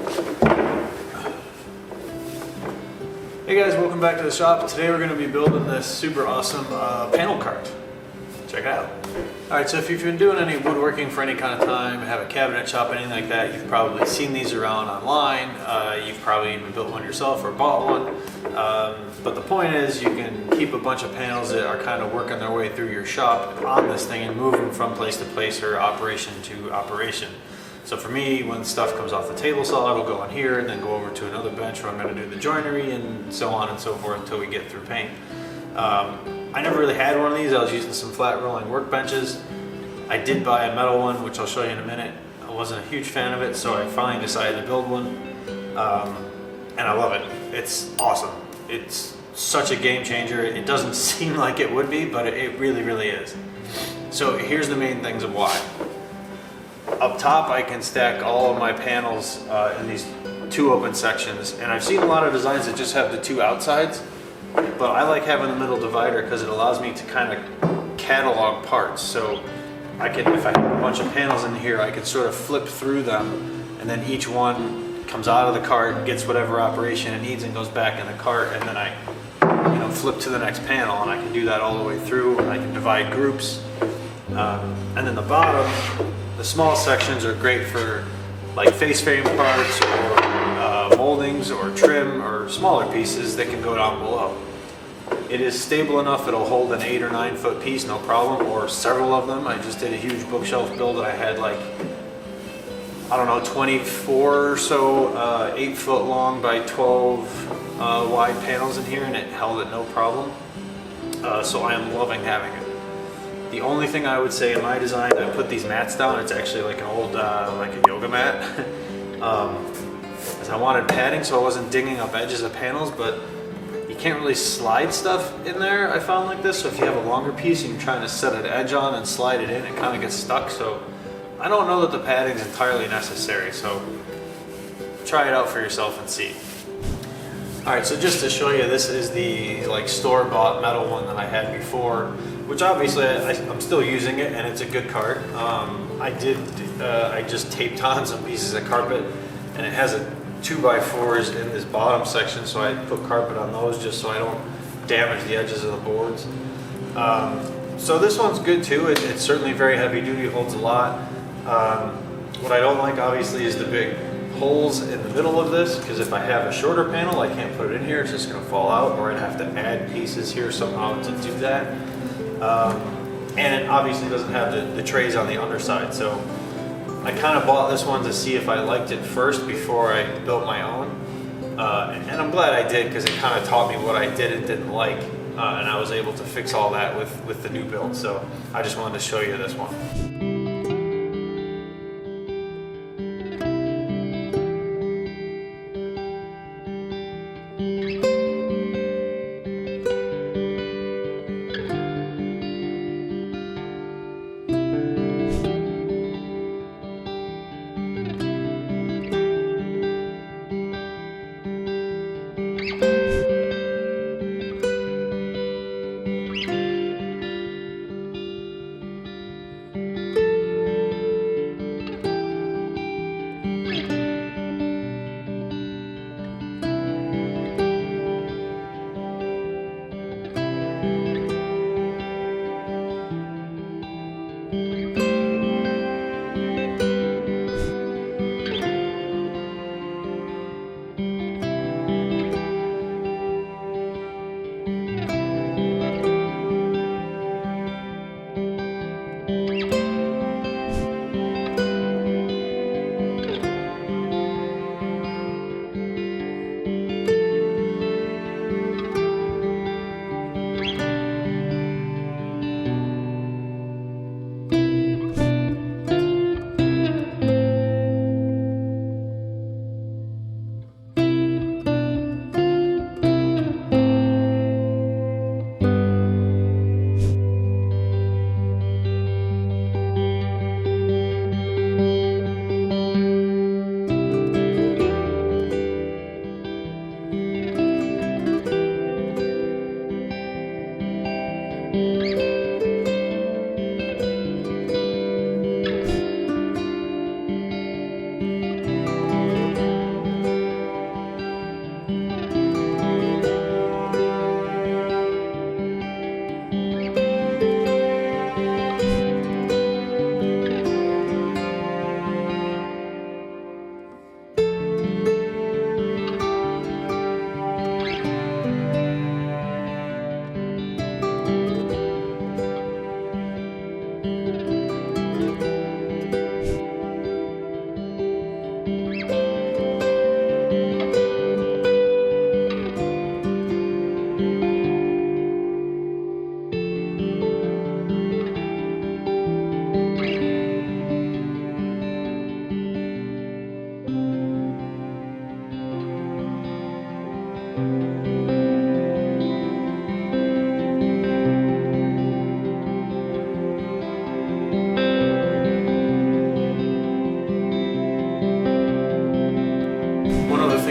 Hey guys, welcome back to the shop. Today we're going to be building this super awesome panel cart. Check it out. Alright, so if you've been doing any woodworking for any kind of time, have a cabinet shop, anything like that, you've probably seen these around online. You've probably even built one yourself or bought one. But the point is you can keep a bunch of panels that are kind of working their way through your shop on this thing and move them from place to place or operation to operation. So for me, when stuff comes off the table saw, it'll go on here and then go over to another bench where I'm going to do the joinery and so on and so forth until we get through paint. I never really had one of these. I was using some flat rolling workbenches. I did buy a metal one, which I'll show you in a minute. I wasn't a huge fan of it, so I finally decided to build one. And I love it. It's awesome. It's such a game changer. It doesn't seem like it would be, but it really, really is. So here's the main things of why. Up top, I can stack all of my panels in these two open sections, and I've seen a lot of designs that just have the two outsides, but I like having the middle divider because it allows me to kind of catalog parts. So I can, if I have a bunch of panels in here, I can sort of flip through them, and then each one comes out of the cart, gets whatever operation it needs, and goes back in the cart, and then I, flip to the next panel, and I can do that all the way through, and I can divide groups. And then the bottom, the small sections are great for like face frame parts or moldings or trim or smaller pieces that can go down below. It is stable enough, it'll hold an 8 or 9 foot piece, no problem, or several of them. I just did a huge bookshelf build that I had like, I don't know, 24 or so 8 foot long by 12 wide panels in here, and it held it no problem. So I am loving having it. The only thing I would say in my design, I put these mats down. It's actually like an old, like a yoga mat. As I wanted padding, so I wasn't digging up edges of panels, but you can't really slide stuff in there, I found, like this. So if you have a longer piece and you're trying to set an edge on and slide it in, it kind of gets stuck. So I don't know that the padding is entirely necessary. So try it out for yourself and see. All right, so just to show you, this is the like store-bought metal one that I had before, which obviously I'm still using it, and it's a good cart. I just taped on some pieces of carpet, and it has a 2x4s in this bottom section, so I put carpet on those just so I don't damage the edges of the boards. So this one's good too. It's certainly very heavy duty, holds a lot. What I don't like, obviously, is the big holes in the middle of this, because if I have a shorter panel, I can't put it in here. It's just going to fall out, or I'd have to add pieces here somehow to do that. And it obviously doesn't have the trays on the underside, so I kind of bought this one to see if I liked it first before I built my own. And I'm glad I did, because it kind of taught me what I did and didn't like, and I was able to fix all that with the new build. So I just wanted to show you this one.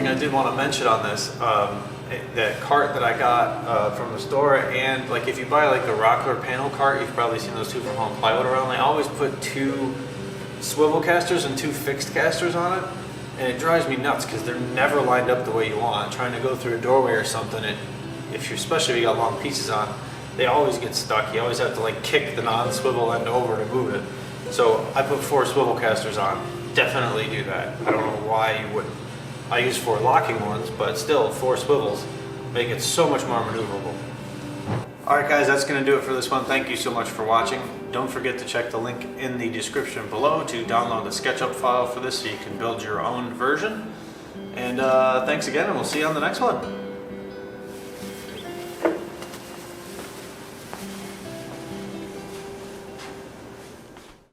thing I did want to mention on this, that cart that I got from the store, and like if you buy like the Rockler panel cart, you've probably seen those two from Home Plywood around. They always put 2 swivel casters and 2 fixed casters on it, and it drives me nuts because they're never lined up the way you want. Trying to go through a doorway or something, especially if you got long pieces on, they always get stuck. You always have to like kick the non-swivel end over to move it. So I put 4 swivel casters on. Definitely do that. I don't know why you wouldn't. I use 4 locking ones, but still 4 swivels make it so much more maneuverable. Alright guys, that's going to do it for this one. Thank you so much for watching. Don't forget to check the link in the description below to download the SketchUp file for this so you can build your own version. And thanks again, and we'll see you on the next one.